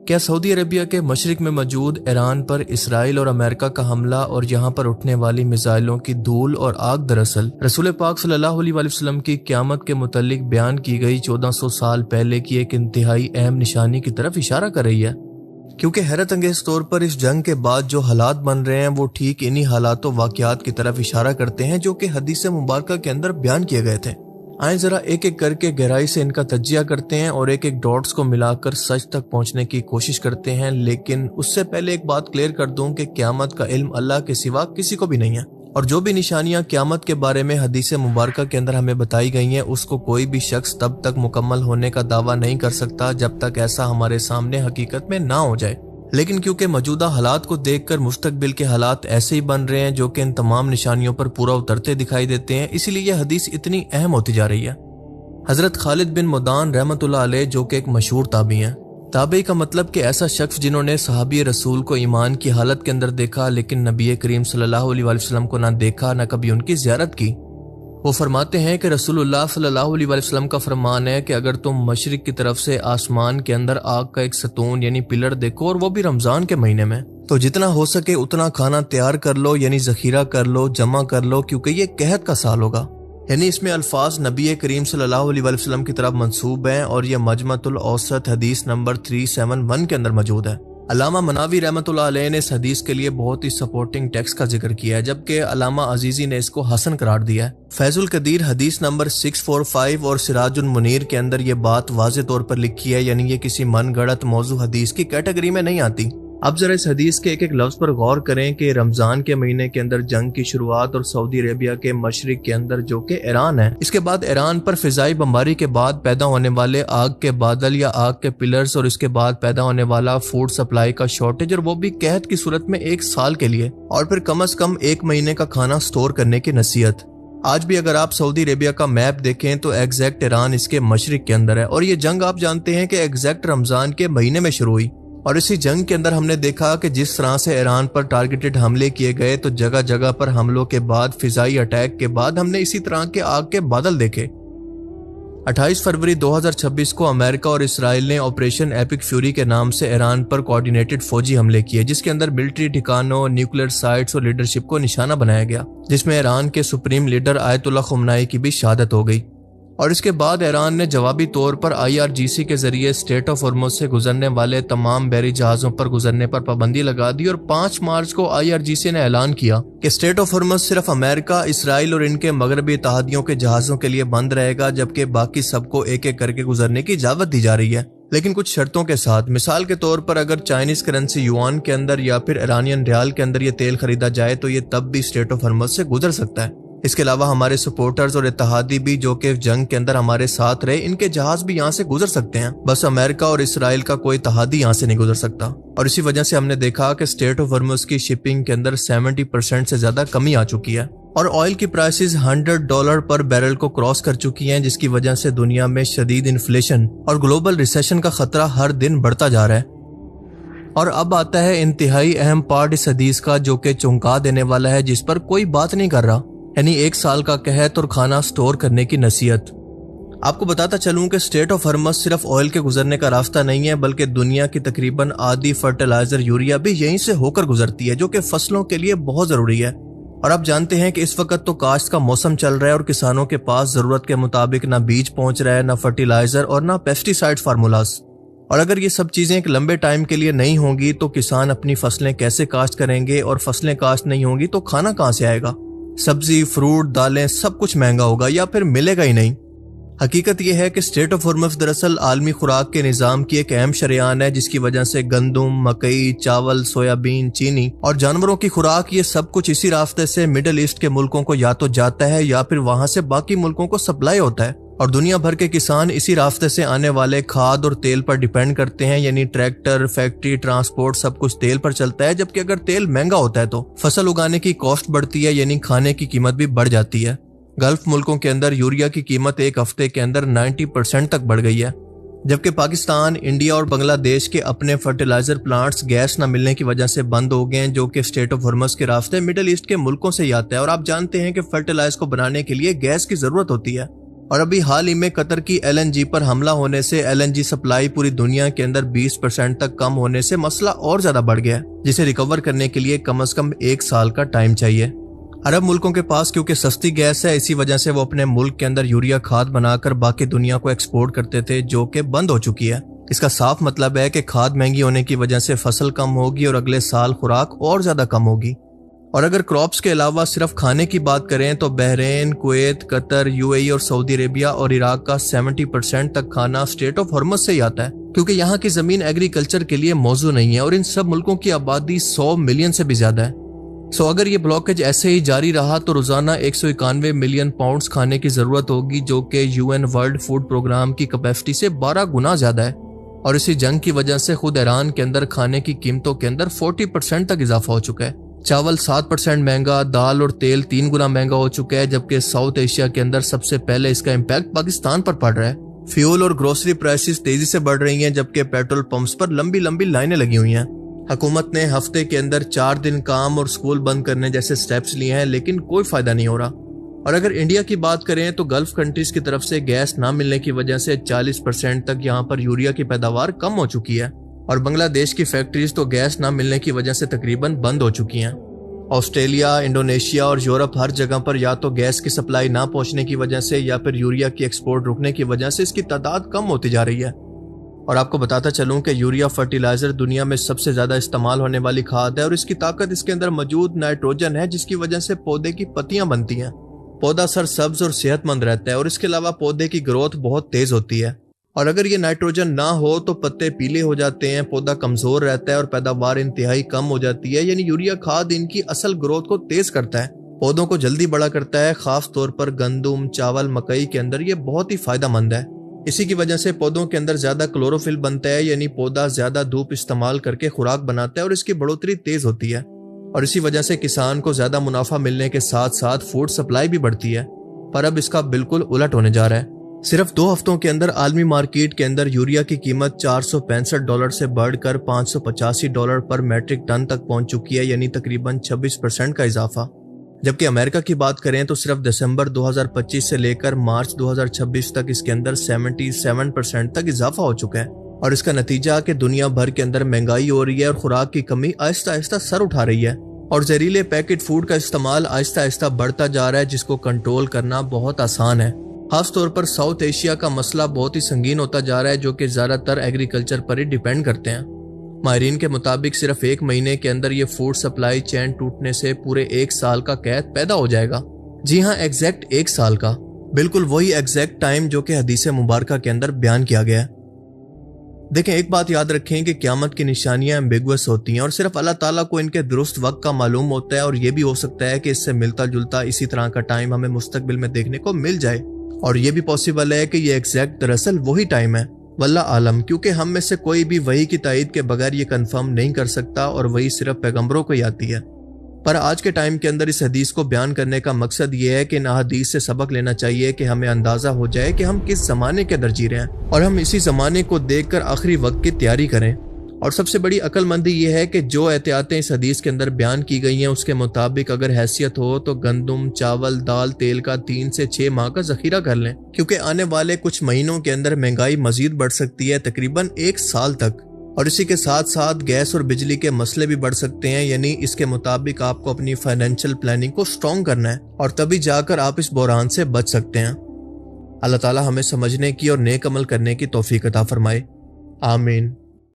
کیا سعودی عربیہ کے مشرق میں موجود ایران پر اسرائیل اور امریکہ کا حملہ اور یہاں پر اٹھنے والی میزائلوں کی دھول اور آگ دراصل رسول پاک صلی اللہ علیہ وسلم کی قیامت کے متعلق بیان کی گئی 1400 سال پہلے کی ایک انتہائی اہم نشانی کی طرف اشارہ کر رہی ہے؟ کیونکہ حیرت انگیز طور پر اس جنگ کے بعد جو حالات بن رہے ہیں وہ ٹھیک انہی حالات و واقعات کی طرف اشارہ کرتے ہیں جو کہ حدیث مبارکہ کے اندر بیان کیے گئے تھے۔ آئیں ذرا ایک ایک کر کے گہرائی سے ان کا تجزیہ کرتے ہیں اور ایک ایک ڈاٹس کو ملا کر سچ تک پہنچنے کی کوشش کرتے ہیں، لیکن اس سے پہلے ایک بات کلیئر کر دوں کہ قیامت کا علم اللہ کے سوا کسی کو بھی نہیں ہے، اور جو بھی نشانیاں قیامت کے بارے میں حدیث مبارکہ کے اندر ہمیں بتائی گئی ہیں اس کو کوئی بھی شخص تب تک مکمل ہونے کا دعویٰ نہیں کر سکتا جب تک ایسا ہمارے سامنے حقیقت میں نہ ہو جائے۔ لیکن کیونکہ موجودہ حالات کو دیکھ کر مستقبل کے حالات ایسے ہی بن رہے ہیں جو کہ ان تمام نشانیوں پر پورا اترتے دکھائی دیتے ہیں، اسی لیے یہ حدیث اتنی اہم ہوتی جا رہی ہے۔ حضرت خالد بن مدان رحمۃ اللہ علیہ جو کہ ایک مشہور تابعی ہیں، تابعی کا مطلب کہ ایسا شخص جنہوں نے صحابی رسول کو ایمان کی حالت کے اندر دیکھا لیکن نبی کریم صلی اللہ علیہ وسلم کو نہ دیکھا نہ کبھی ان کی زیارت کی۔ وہ فرماتے ہیں کہ رسول اللہ صلی اللہ علیہ وسلم کا فرمان ہے کہ اگر تم مشرق کی طرف سے آسمان کے اندر آگ کا ایک ستون یعنی پلر دیکھو اور وہ بھی رمضان کے مہینے میں، تو جتنا ہو سکے اتنا کھانا تیار کر لو، یعنی ذخیرہ کر لو، جمع کر لو، کیونکہ یہ قحط کا سال ہوگا۔ یعنی اس میں الفاظ نبی کریم صلی اللہ علیہ وسلم کی طرف منسوب ہیں اور یہ مجمع الاوسط حدیث نمبر 371 کے اندر موجود ہے۔ علامہ مناوی رحمۃ اللہ علیہ نے اس حدیث کے لیے بہت ہی سپورٹنگ ٹیکسٹ کا ذکر کیا ہے، جبکہ علامہ عزیزی نے اس کو حسن قرار دیا ہے۔ فیض القدیر حدیث نمبر 645 اور سراج المنیر کے اندر یہ بات واضح طور پر لکھی ہے، یعنی یہ کسی من گھڑت موضوع حدیث کی کیٹیگری میں نہیں آتی۔ اب ذرا اس حدیث کے ایک ایک لفظ پر غور کریں کہ رمضان کے مہینے کے اندر جنگ کی شروعات اور سعودی عربیہ کے مشرق کے اندر جو کہ ایران ہے، اس کے بعد ایران پر فضائی بمباری کے بعد پیدا ہونے والے آگ کے بادل یا آگ کے پلرز، اور اس کے بعد پیدا ہونے والا فوڈ سپلائی کا شارٹیج، اور وہ بھی قحط کی صورت میں 1 سال کے لیے، اور پھر کم از کم 1 مہینے کا کھانا سٹور کرنے کی نصیحت۔ آج بھی اگر آپ سعودی عربیہ کا میپ دیکھیں تو ایگزیکٹ ایران اس کے مشرق کے اندر ہے، اور یہ جنگ آپ جانتے ہیں کہ ایگزیکٹ رمضان کے مہینے میں شروع ہوئی۔ اور اسی جنگ کے اندر ہم نے دیکھا کہ جس طرح سے ایران پر ٹارگیٹڈ حملے کیے گئے تو جگہ جگہ پر حملوں کے بعد فضائی اٹیک کے بعد ہم نے اسی طرح کے آگ کے بادل دیکھے۔ 28 فروری 2026 کو امریکہ اور اسرائیل نے آپریشن ایپک فیوری کے نام سے ایران پر کوارڈینیٹڈ فوجی حملے کیے، جس کے اندر ملٹری ٹھکانوں، نیوکلیر سائٹس اور لیڈرشپ کو نشانہ بنایا گیا، جس میں ایران کے سپریم لیڈر آیت اللہ خمینی کی بھی شہادت ہو گئی۔ اور اس کے بعد ایران نے جوابی طور پر IRGC کے ذریعے اسٹریٹ آف ہرمز سے گزرنے والے تمام بحری جہازوں پر گزرنے پر پابندی لگا دی، اور 5 مارچ کو IRGC نے اعلان کیا کہ اسٹریٹ آف ہرمز صرف امریکہ، اسرائیل اور ان کے مغربی اتحادیوں کے جہازوں کے لیے بند رہے گا، جبکہ باقی سب کو ایک ایک کر کے گزرنے کی اجازت دی جا رہی ہے، لیکن کچھ شرطوں کے ساتھ۔ مثال کے طور پر اگر چائنیز کرنسی یوان کے اندر یا پھر ایرانین ریال کے اندر یہ تیل خریدا جائے تو یہ تب بھی اسٹریٹ آف ہرمز سے گزر سکتا ہے۔ اس کے علاوہ ہمارے سپورٹرز اور اتحادی بھی جو کہ جنگ کے اندر ہمارے ساتھ رہے، ان کے جہاز بھی یہاں سے گزر سکتے ہیں، بس امریکہ اور اسرائیل کا کوئی اتحادی یہاں سے نہیں گزر سکتا۔ اور اسی وجہ سے ہم نے دیکھا کہ اسٹریٹ آف ہرمز کی شپنگ کے اندر 70% سے زیادہ کمی آ چکی ہے، اور آئل کی پرائسز $100 پر بیرل کو کراس کر چکی ہیں، جس کی وجہ سے دنیا میں شدید انفلیشن اور گلوبل ریسیشن کا خطرہ ہر دن بڑھتا جا رہا ہے۔ اور اب آتا ہے انتہائی اہم پارٹ اس حدیث کا جو کہ چونکا دینے والا ہے، جس پر کوئی بات نہیں کر رہا، یعنی 1 سال کا قحط اور کھانا سٹور کرنے کی نصیحت۔ آپ کو بتاتا چلوں کہ اسٹریٹ آف ہرمز صرف آئل کے گزرنے کا راستہ نہیں ہے، بلکہ دنیا کی تقریباً آدھی فرٹیلائزر یوریا بھی یہیں سے ہو کر گزرتی ہے، جو کہ فصلوں کے لیے بہت ضروری ہے۔ اور آپ جانتے ہیں کہ اس وقت تو کاشت کا موسم چل رہا ہے اور کسانوں کے پاس ضرورت کے مطابق نہ بیج پہنچ رہا ہے، نہ فرٹیلائزر اور نہ پیسٹی سائڈ فارمولاز۔ اور اگر یہ سب چیزیں ایک لمبے ٹائم کے لیے نہیں ہوں گی تو کسان اپنی فصلیں کیسے کاشت کریں گے، اور فصلیں کاشت نہیں ہوں گی تو کھانا کہاں سے آئے گا؟ سبزی، فروٹ، دالیں سب کچھ مہنگا ہوگا یا پھر ملے گا ہی نہیں۔ حقیقت یہ ہے کہ اسٹریٹ آف ہرمز دراصل عالمی خوراک کے نظام کی ایک اہم شریان ہے، جس کی وجہ سے گندم، مکئی، چاول، سویابین، چینی اور جانوروں کی خوراک، یہ سب کچھ اسی راستے سے مڈل ایسٹ کے ملکوں کو یا تو جاتا ہے یا پھر وہاں سے باقی ملکوں کو سپلائی ہوتا ہے، اور دنیا بھر کے کسان اسی راستے سے آنے والے کھاد اور تیل پر ڈیپینڈ کرتے ہیں، یعنی ٹریکٹر، فیکٹری، ٹرانسپورٹ سب کچھ تیل پر چلتا ہے، جبکہ اگر تیل مہنگا ہوتا ہے تو فصل اگانے کی کاسٹ بڑھتی ہے، یعنی کھانے کی قیمت بھی بڑھ جاتی ہے۔ گلف ملکوں کے اندر یوریا کی قیمت 1 ہفتے کے اندر 90% تک بڑھ گئی ہے، جبکہ پاکستان، انڈیا اور بنگلہ دیش کے اپنے فرٹیلائزر پلانٹس گیس نہ ملنے کی وجہ سے بند ہو گئے ہیں، جو کہ اسٹریٹ آف ہرمز کے راستے مڈل ایسٹ کے ملکوں سے ہی آتا ہے، اور آپ جانتے ہیں کہ فرٹیلائز کو بنانے کے لیے گیس کی ضرورت ہوتی ہے۔ اور ابھی حال ہی میں قطر کی LNG پر حملہ ہونے سے LNG سپلائی پوری دنیا کے اندر 20% تک کم ہونے سے مسئلہ اور زیادہ بڑھ گیا ہے، جسے ریکور کرنے کے لیے کم از کم 1 سال کا ٹائم چاہیے۔ عرب ملکوں کے پاس کیونکہ سستی گیس ہے، اسی وجہ سے وہ اپنے ملک کے اندر یوریا کھاد بنا کر باقی دنیا کو ایکسپورٹ کرتے تھے، جو کہ بند ہو چکی ہے۔ اس کا صاف مطلب ہے کہ کھاد مہنگی ہونے کی وجہ سے فصل کم ہوگی اور اگلے سال خوراک اور زیادہ کم ہوگی۔ اور اگر کراپس کے علاوہ صرف کھانے کی بات کریں تو بحرین، کویت، قطر، UAE اور سعودی عربیہ اور عراق کا 70% تک کھانا اسٹریٹ آف ہرمز سے ہی آتا ہے، کیونکہ یہاں کی زمین ایگریکلچر کے لیے موزوں نہیں ہے اور ان سب ملکوں کی آبادی 100 ملین سے بھی زیادہ ہے۔ اگر یہ بلاکیج ایسے ہی جاری رہا تو روزانہ 191 ملین پاؤنڈز کھانے کی ضرورت ہوگی، جو کہ UN ورلڈ فوڈ پروگرام کی کیپیسٹی سے 12 گنا زیادہ ہے۔ اور اسی جنگ کی وجہ سے خود ایران کے اندر کھانے کی قیمتوں کے اندر 40% تک اضافہ ہو چکا ہے۔ چاول 7% مہنگا، دال اور تیل 3 گنا مہنگا ہو چکا ہے، جبکہ ساؤتھ ایشیا کے اندر سب سے پہلے اس کا امپیکٹ پاکستان پر پڑ رہا ہے۔ فیول اور گروسری پرائسز تیزی سے بڑھ رہی ہیں، جبکہ پیٹرول پمپس پر لمبی لمبی لائنیں لگی ہوئی ہیں۔ حکومت نے ہفتے کے اندر 4 دن کام اور سکول بند کرنے جیسے سٹیپس لیے ہیں، لیکن کوئی فائدہ نہیں ہو رہا۔ اور اگر انڈیا کی بات کریں تو گلف کنٹریز کی طرف سے گیس نہ ملنے کی وجہ سے 40% تک یہاں پر یوریا کی پیداوار کم ہو چکی ہے، اور بنگلہ دیش کی فیکٹریز تو گیس نہ ملنے کی وجہ سے تقریباً بند ہو چکی ہیں۔ آسٹریلیا، انڈونیشیا اور یورپ ہر جگہ پر یا تو گیس کی سپلائی نہ پہنچنے کی وجہ سے یا پھر یوریا کی ایکسپورٹ رکنے کی وجہ سے اس کی تعداد کم ہوتی جا رہی ہے۔ اور آپ کو بتاتا چلوں کہ یوریا فرٹیلائزر دنیا میں سب سے زیادہ استعمال ہونے والی کھاد ہے، اور اس کی طاقت اس کے اندر موجود نائٹروجن ہے، جس کی وجہ سے پودے کی پتیاں بنتی ہیں۔ پودا سر سبز اور صحت مند رہتا ہے، اور اس کے علاوہ پودے کی گروتھ بہت تیز ہوتی ہے۔ اور اگر یہ نائٹروجن نہ ہو تو پتے پیلے ہو جاتے ہیں، پودا کمزور رہتا ہے اور پیداوار انتہائی کم ہو جاتی ہے۔ یعنی یوریا کھاد ان کی اصل گروتھ کو تیز کرتا ہے، پودوں کو جلدی بڑا کرتا ہے، خاص طور پر گندم، چاول، مکئی کے اندر یہ بہت ہی فائدہ مند ہے۔ اسی کی وجہ سے پودوں کے اندر زیادہ کلوروفل بنتا ہے، یعنی پودا زیادہ دھوپ استعمال کر کے خوراک بناتا ہے اور اس کی بڑھوتری تیز ہوتی ہے، اور اسی وجہ سے کسان کو زیادہ منافع ملنے کے ساتھ ساتھ فوڈ سپلائی بھی بڑھتی ہے۔ پر اب اس کا بالکل الٹ ہونے جا رہا ہے۔ صرف 2 ہفتوں کے اندر عالمی مارکیٹ کے اندر یوریا کی قیمت $465 سے بڑھ کر $585 پر میٹرک ٹن تک پہنچ چکی ہے، یعنی تقریباً 26% کا اضافہ۔ جبکہ امریکہ کی بات کریں تو صرف دسمبر 2025 سے لے کر مارچ 2026 تک اس کے اندر 77% تک اضافہ ہو چکا ہے، اور اس کا نتیجہ کہ دنیا بھر کے اندر مہنگائی ہو رہی ہے اور خوراک کی کمی آہستہ آہستہ سر اٹھا رہی ہے، اور زہریلے پیکٹ فوڈ کا استعمال آہستہ آہستہ بڑھتا جا رہا ہے، جس کو کنٹرول کرنا بہت آسان ہے۔ خاص طور پر ساؤتھ ایشیا کا مسئلہ بہت ہی سنگین ہوتا جا رہا ہے، جو کہ زیادہ تر ایگریکلچر پر ہی ڈیپینڈ کرتے ہیں۔ ماہرین کے مطابق صرف 1 مہینے کے اندر یہ فوڈ سپلائی چین ٹوٹنے سے پورے 1 سال کا قحط پیدا ہو جائے گا۔ جی ہاں، ایگزیکٹ 1 سال کا، بالکل وہی ایگزیکٹ ٹائم جو کہ حدیث مبارکہ کے اندر بیان کیا گیا ہے۔ دیکھیں، ایک بات یاد رکھیں کہ قیامت کی نشانیاں ایمبیگوس ہوتی ہیں، اور صرف اللہ تعالیٰ کو ان کے درست وقت کا معلوم ہوتا ہے، اور یہ بھی ہو سکتا ہے کہ اس سے ملتا جلتا اسی طرح کا ٹائم ہمیں مستقبل میں دیکھنے کو مل جائے، اور یہ بھی پاسبل ہے کہ یہ ایگزیکٹ دراصل وہی ٹائم ہے۔ واللہ عالم، کیونکہ ہم میں سے کوئی بھی وحی کی تائید کے بغیر یہ کنفرم نہیں کر سکتا، اور وہی صرف پیغمبروں کو ہی آتی ہے۔ پر آج کے ٹائم کے اندر اس حدیث کو بیان کرنے کا مقصد یہ ہے کہ ان حدیث سے سبق لینا چاہیے کہ ہمیں اندازہ ہو جائے کہ ہم کس زمانے کے اندر جی رہے ہیں، اور ہم اسی زمانے کو دیکھ کر آخری وقت کی تیاری کریں۔ اور سب سے بڑی عقل مندی یہ ہے کہ جو احتیاطیں اس حدیث کے اندر بیان کی گئی ہیں، اس کے مطابق اگر حیثیت ہو تو گندم، چاول، دال، تیل کا 3 سے 6 ماہ کا ذخیرہ کر لیں، کیونکہ آنے والے کچھ مہینوں کے اندر مہنگائی مزید بڑھ سکتی ہے، تقریباً 1 سال تک۔ اور اسی کے ساتھ ساتھ گیس اور بجلی کے مسئلے بھی بڑھ سکتے ہیں، یعنی اس کے مطابق آپ کو اپنی فائنینشیل پلاننگ کو سٹرونگ کرنا ہے، اور تبھی جا کر آپ اس بحران سے بچ سکتے ہیں۔ اللہ تعالی ہمیں سمجھنے کی اور نیک عمل کرنے کی توفیق عطا فرمائے، آمین۔